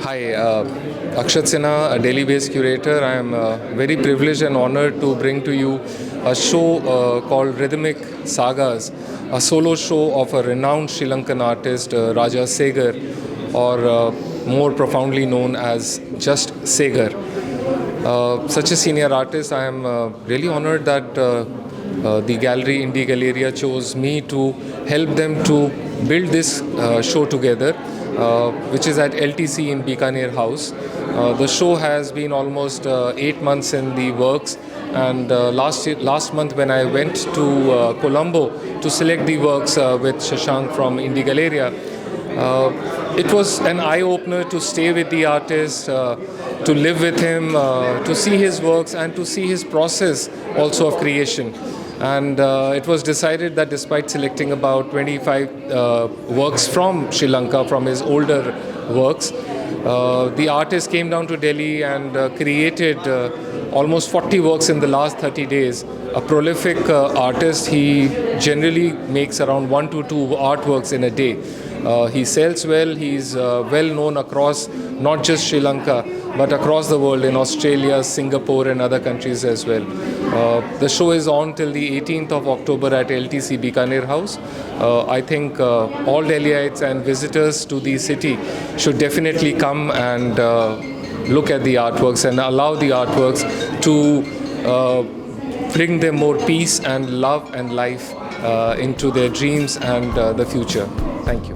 Hi, Aakshat Sinha, a Delhi-based curator. I am very privileged and honored to bring to you a show called Rhythmic Sagas, a solo show of a renowned Sri Lankan artist, Raja Segar, or more profoundly known as just Segar. Such a senior artist, I am really honored that the gallery Indiagalleria chose me to help them to build this show together, which is at LTC in Bikaner House. The show has been almost 8 months in the works, and last month when I went to Colombo to select the works with Shashank from Indiagalleria, it was an eye-opener to stay with the artist, to live with him, to see his works and to see his process also of creation. And it was decided that despite selecting about 25 works from Sri Lanka, from his older works, the artist came down to Delhi and created almost 40 works in the last 30 days. A prolific artist, he generally makes around 1 to 2 artworks in a day. He sells well, he's well known across not just Sri Lanka but across the world, in Australia, Singapore and other countries as well. The show is on till the 18th of October at LTC Bikaner House. I think all Delhiites and visitors to the city should definitely come and look at the artworks and allow the artworks to bring them more peace and love and life into their dreams and the future. Thank you.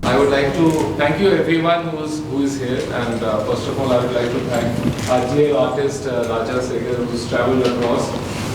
I would like to thank you everyone who is here, and first of all I would like to thank our GL artist Raja Segar, who's travelled across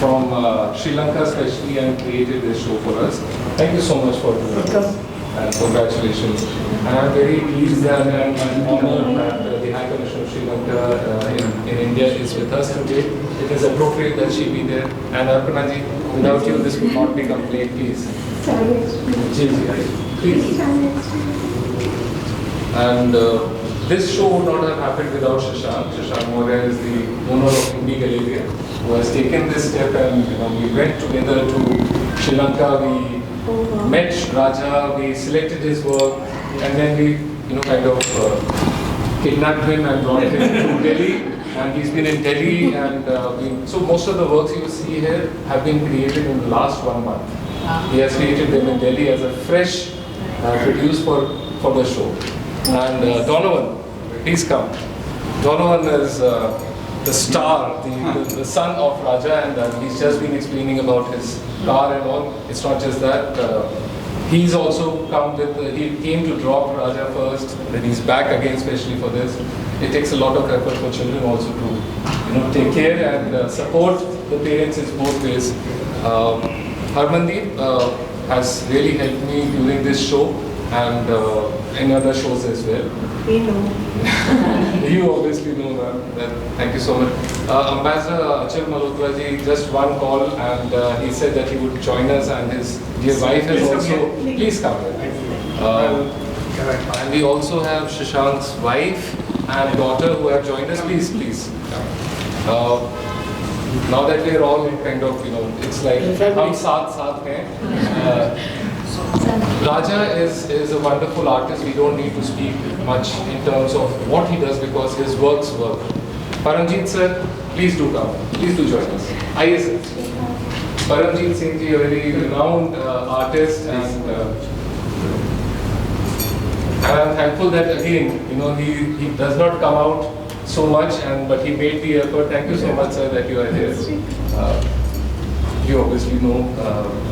from Sri Lanka especially and created this show for us. Thank you so much for doing this, and congratulations. And I'm very pleased and honored that the High Commissioner of Sri Lanka in India is with us today. It is appropriate that she be there, and Arpana ji, without you this would not be complete. Please. Please. And this show would not have happened without Shashank. Shashank Maurya is the owner of Indiagalleria, who has taken this step, and we went together to Sri Lanka. We met Raja, we selected his work, and then we kind of kidnapped him and brought him to Delhi. And he's been in Delhi, and so most of the works you see here have been created in the last 1 month. He has created them in Delhi as a fresh produce for the show. And Donovan, please come. Donovan is the star, the son of Raja, and he's just been explaining about his car and all. It's not just that. He's also come with, he came to drop Raja first, then he's back again especially for this. It takes a lot of effort for children also to take care and support the parents in both ways. Harmandeep has really helped me during this show and in other shows as well. We know. You obviously know that. Thank you so much. Ambassador Achal Malhotra ji, just one call, and he said that he would join us, and his dear wife has also. Please come. And we also have Shashank's wife and daughter who have joined us. Please. Now that we're all kind of, it's like hum saath hain. Raja is a wonderful artist. We don't need to speak much in terms of what he does because his works work. Paramjit sir, please do come. Please do join us. Aye sir. Paramjit Singh ji, a very renowned artist, and And I'm thankful that again, he does not come out so much, but he made the effort. Thank you so much, sir, that you are here. You obviously know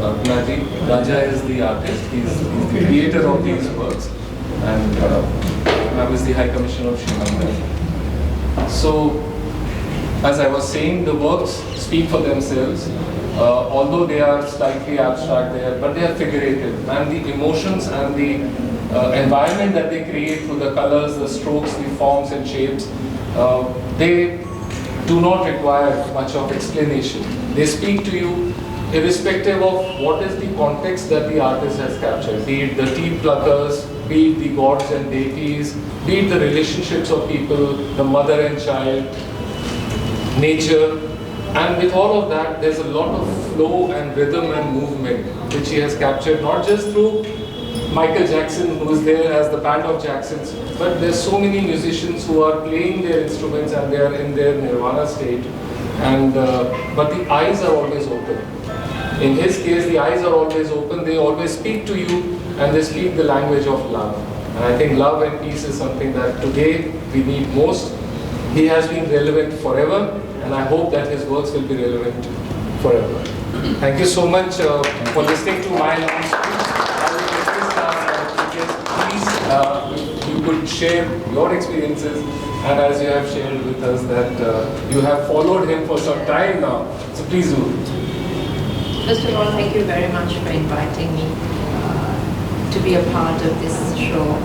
Arpana ji. Raja is the artist. He's the creator of these works, and I was the High Commissioner of Sri Lanka. So, as I was saying, the works speak for themselves. Although they are slightly abstract but they are figurative, and the emotions and the environment that they create through the colors, the strokes, the forms and shapes, they do not require much of explanation. They speak to you irrespective of what is the context that the artist has captured, be it the teeth pluckers, be it the gods and deities, be it the relationships of people, the mother and child, nature. And with all of that, there's a lot of flow and rhythm and movement which he has captured, not just through Michael Jackson, who is there as the band of Jacksons, but there's so many musicians who are playing their instruments and they are in their nirvana state. And but the eyes are always open. In his case, the eyes are always open. They always speak to you, and they speak the language of love. And I think love and peace is something that today we need most. He has been relevant forever, and I hope that his works will be relevant forever. Thank you so much for listening to my long speech. Please, you could share your experiences, and as you have shared with us that you have followed him for some time now. So please do. First of all, thank you very much for inviting me to be a part of this show.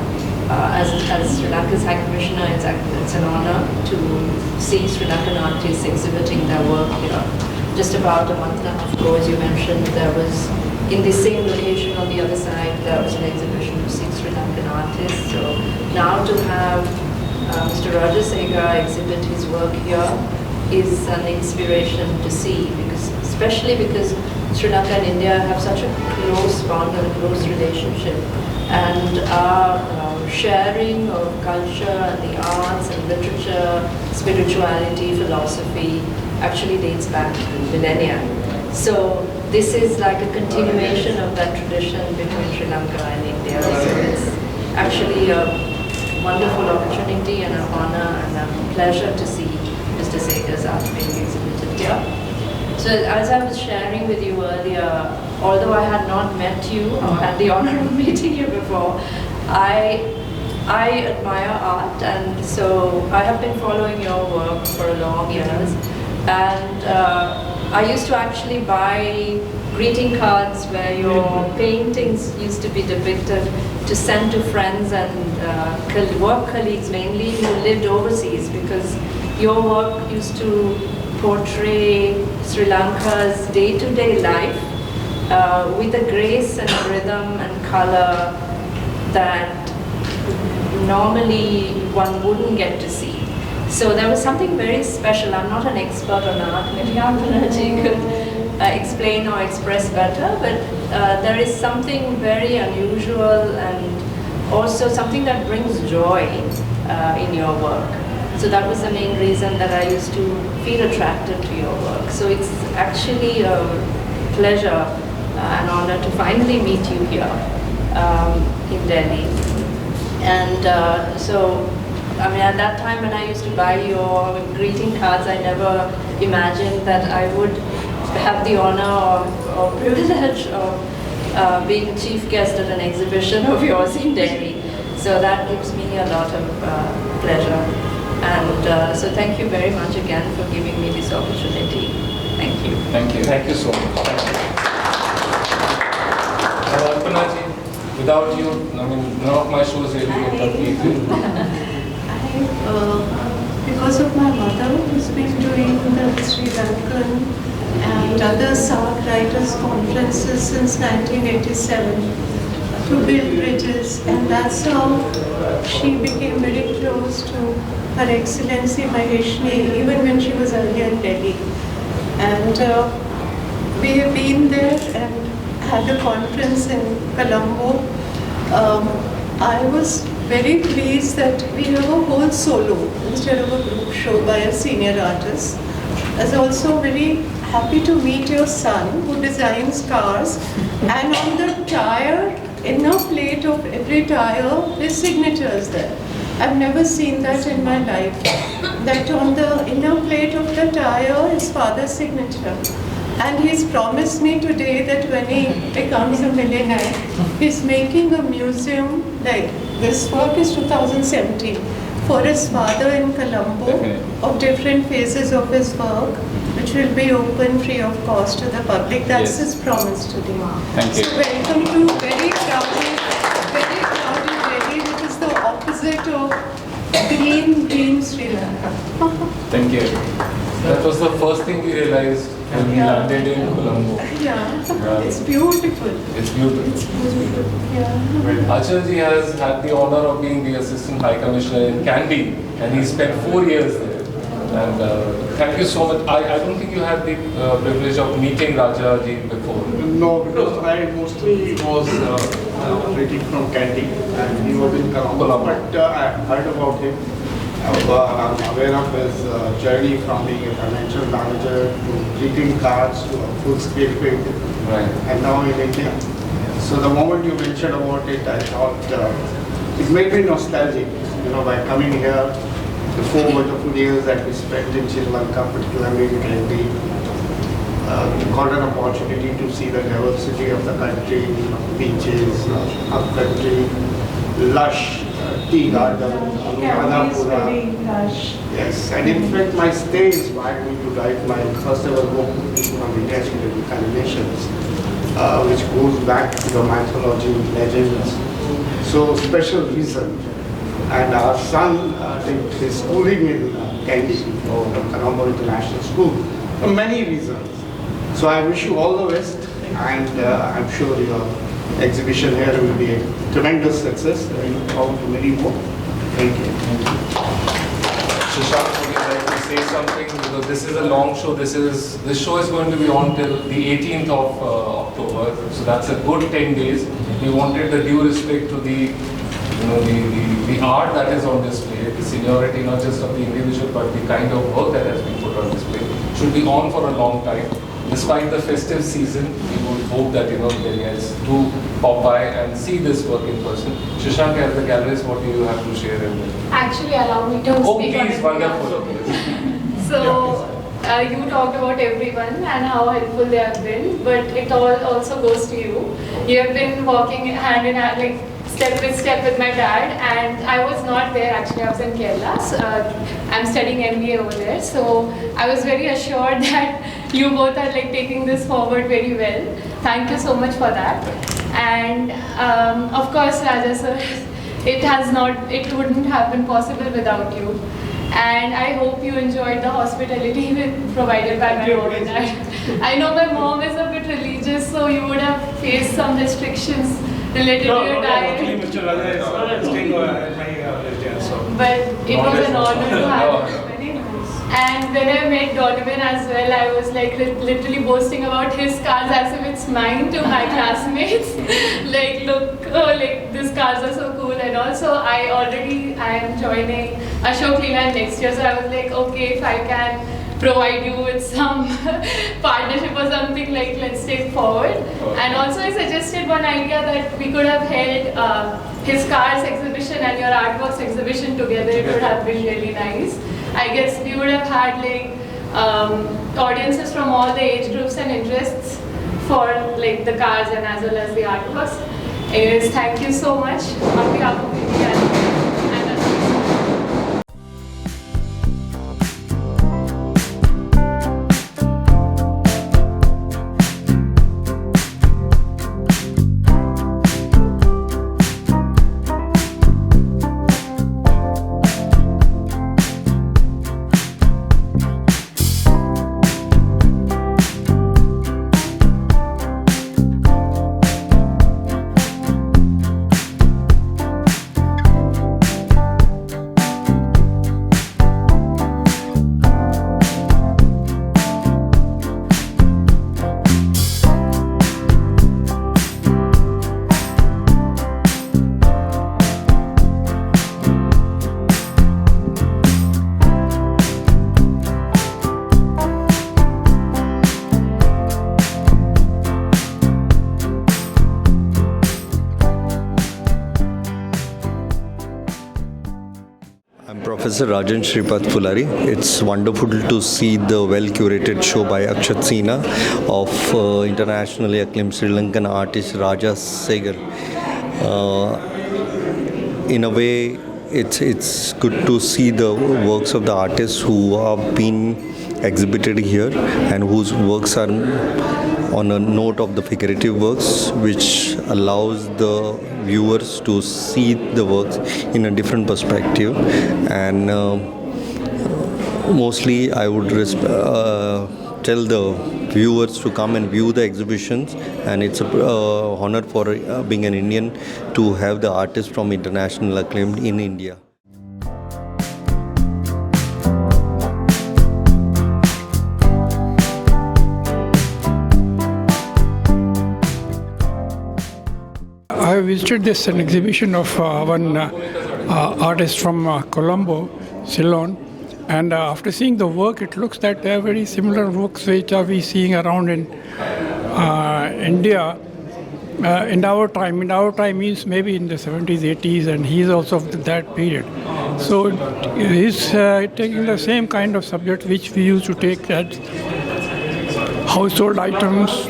As Sri Lanka's High Commissioner, it's an honor to see Sri Lankan artists exhibiting their work here. Just about a month and a half ago, as you mentioned, there was, in the same location on the other side, there was an exhibition of 6 Sri Lankan artists. So now to have Mr. Raja Segar exhibit his work here is an inspiration to see, especially because Sri Lanka and India have such a close bond and a close relationship, and our sharing of culture and the arts and literature, spirituality, philosophy actually dates back millennia. So this is like a continuation of that tradition between Sri Lanka and India. So it's actually a wonderful opportunity and an honor and a pleasure to see Mr. Segar's art being exhibited here. So as I was sharing with you earlier, although I had not met you or had the honor of meeting you before, I admire art, and so I have been following your work for long years. And I used to actually buy greeting cards where your paintings used to be depicted to send to friends and work colleagues mainly who lived overseas, because your work used to portray Sri Lanka's day-to-day life with a grace and rhythm and color that normally one wouldn't get to see. So there was something very special. I'm not an expert on art, maybe Arpana could explain or express better, but there is something very unusual and also something that brings joy in your work. So that was the main reason that I used to feel attracted to your work. So it's actually a pleasure and honor to finally meet you here in Delhi. And so, I mean, at that time when I used to buy your greeting cards, I never imagined that I would have the honor or privilege of being chief guest at an exhibition of yours in Delhi. So that gives me a lot of pleasure. And so thank you very much again for giving me this opportunity. Thank you. Thank you. Thank you so much. Arpana ji, without you, I mean, none of my shows really get completed. Because of my mother, who's been doing the Sri Lankan and other SAG writers conferences since 1987 to build bridges, and that's how she became very close to Her Excellency Mahishini, even when she was earlier in Delhi. And we have been there and had a conference in Colombo. I was very pleased that we have a whole solo instead of a group show by a senior artist. I was also very happy to meet your son, who designs cars, and on the tire inner plate of every tire, his signature is there. I've never seen that in my life. That on the inner plate of the tire is father's signature. And he's promised me today that when he becomes a millionaire, he's making a museum, like this work is 2017, for his father in Colombo, of different phases of his work, which will be open free of cost to the public. That's his promise today. Thank you. So welcome to very crowded Delhi, which is the opposite of green Sri Lanka. Thank you. That was the first thing we realized when we landed in Colombo. Yeah, it's beautiful. It's beautiful. It's beautiful. Yeah. Acharji has had the honor of being the Assistant High Commissioner in Kandy, and he spent 4 years there. And thank you so much. I don't think you had the privilege of meeting Rajaji before. No, because I mostly was operating from Kandy, and he was in Colombo. But I heard about him. I'm aware of his journey from being a financial manager to greeting cards to a full-scale painting, Right. and now in India. So the moment you mentioned about it, I thought it made me nostalgic. You know, by coming here, the 4 wonderful years that we spent in Sri Lanka, particularly in Kandy, got an opportunity to see the diversity of the country, you know, beaches, up-country, lush tea garden, Kandy is very lush. Yes, and in fact my stay inspired me to write my first ever book on Indiagalleria incarnations, which goes back to the mythology, legends. So special reason. And our son did his schooling in Kandy, Colombo International School, for many reasons. So I wish you all the best, and I'm sure your exhibition here will be a tremendous success. I look forward to many more. Thank you. Shashank, would you like to say something? Because this is a long show. This show is going to be on till the 18th of October. So that's a good 10 days. We wanted the due respect to the art that is on display, the seniority not just of the individual but the kind of work that has been put on display should be on for a long time. Despite the festive season, we would hope that the guests do pop by and see this work in person. Shashank, as the gallerist, what do you have to share in there? Actually, allow me to Oh, speak on please, it. wonderful. So, you talked about everyone and how helpful they have been, but it all also goes to you. You have been walking hand in hand, like step with my dad, and I was not there actually, I was in Kerala. So, I'm studying MBA over there, so I was very assured that you both are like taking this forward very well. Thank you so much for that. And of course, Raja sir, it wouldn't have been possible without you. And I hope you enjoyed the hospitality provided by my mom and dad. I know my mom is a bit religious, so you would have faced some restrictions related to your diet. Mr. Raja is staying at my residence. But it was an honor to have you. And when I met Donovan as well, I was like literally boasting about his cars as if it's mine to my classmates. Like, look, like these cars are so cool. And also, I am joining Ashok Leland next year, so I was like, okay, if I can provide you with some partnership or something, like let's take forward. And also I suggested one idea that we could have held his cars exhibition and your artworks exhibition together. It would have been really nice. I guess we would have had like audiences from all the age groups and interests for like the cars and as well as the artworks. Anyways, thank you so much on behalf of India and us. Professor Rajan Shripad Fulari. It's wonderful to see the well-curated show by Aakshat Sinha of internationally acclaimed Sri Lankan artist Raja Segar. In a way, it's good to see the works of the artists who have been exhibited here and whose works are on a note of the figurative works, which allows the viewers to see the works in a different perspective. And mostly I would tell the viewers to come and view the exhibitions, and it's an honor for being an Indian to have the artists from international acclaim in India. I visited this an exhibition of one artist from Colombo, Ceylon, and after seeing the work, it looks that they are very similar works which are we seeing around in India in our time. In our time means maybe in the 70s, 80s, and he is also of that period. So he's taking the same kind of subject which we used to take as household items,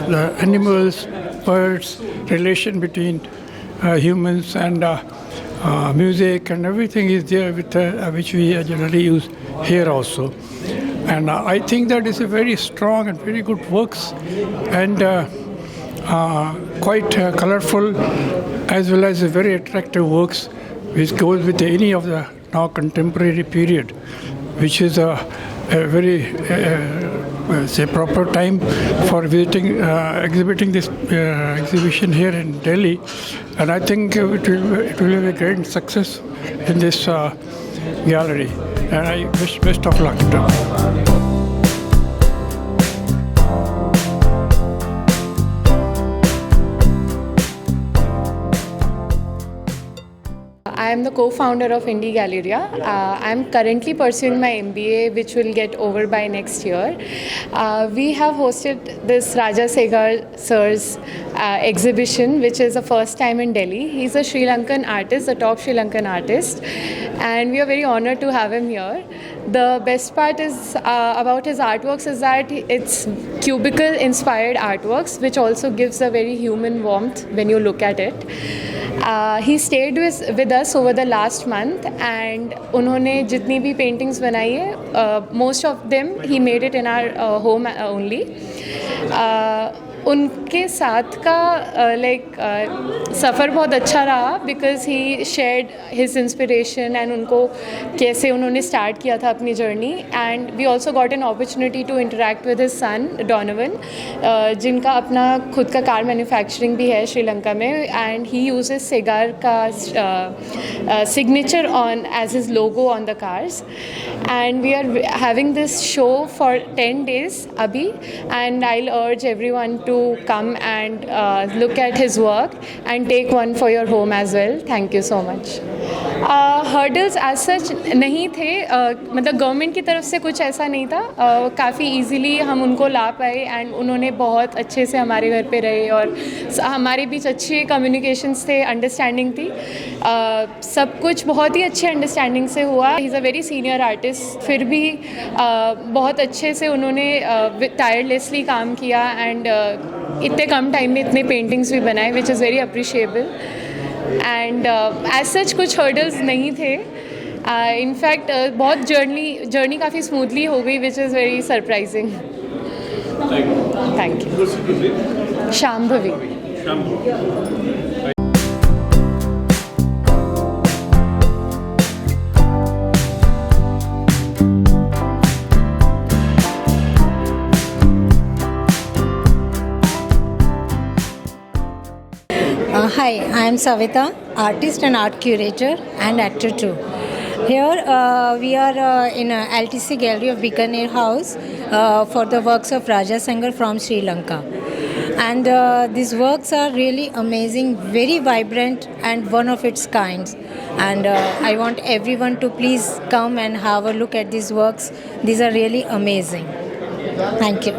the animals, birds, relation between humans and music, and everything is there with which we generally use here also. And I think that is a very strong and very good works, and quite colorful, as well as a very attractive works which goes with any of the now contemporary period, which is a very say proper time for visiting, exhibiting this exhibition here in Delhi, and I think it will be a great success in this gallery, and I wish best of luck to them. I am the co-founder of Indiagalleria. I am currently pursuing my MBA, which will get over by next year. We have hosted this Raja Segar sir's exhibition, which is the first time in Delhi. He's a Sri Lankan artist, a top Sri Lankan artist, and we are very honored to have him here. The best part is about his artworks is that it's cubicle inspired artworks, which also gives a very human warmth when you look at it. He stayed with us over the last month, and उन्होंने जितनी भी paintings बनाई है, most of them he made it in our home only. उनके साथ का सफ़र बहुत अच्छा रहा, because he shared his inspiration and उनको कैसे उन्होंने स्टार्ट किया था अपनी journey, and we also got an opportunity to interact with his son Donovan, जिनका अपना खुद का कार मैन्युफैक्चरिंग भी है श्रीलंका में, एंड ही यूजेस सेगार का signature on as his logo on the cars, and we are having this show for 10 days अभी, and I will urge everyone to come and look at his work and take one for your home as well. Thank you so much. Hurdles as such नहीं थे, मतलब government की तरफ से कुछ ऐसा नहीं था, काफ़ी इजीली हम उनको ला पाए, एंड उन्होंने बहुत अच्छे से हमारे घर पे रहे और हमारे बीच अच्छे कम्युनिकेशंस थे, अंडरस्टैंडिंग थी, सब कुछ बहुत ही अच्छे अंडरस्टैंडिंग से हुआ. He is a very senior artist, फिर भी बहुत अच्छे से उन्होंने टायरलेसली काम किया, एंड इतने कम टाइम में इतने पेंटिंग्स भी बनाए, which is very appreciable. And as such कुछ हर्डल्स नहीं थे. इनफैक्ट बहुत जर्नी काफ़ी स्मूथली हो गई, विच is very surprising. Thank you. Shambhavi. Hi, I am Savita, artist and art curator and actor too. Here we are in LTC Gallery of Bikaner House for the works of Raja Segar from Sri Lanka. And these works are really amazing, very vibrant and one of its kinds. And I want everyone to please come and have a look at these works. These are really amazing. Thank you.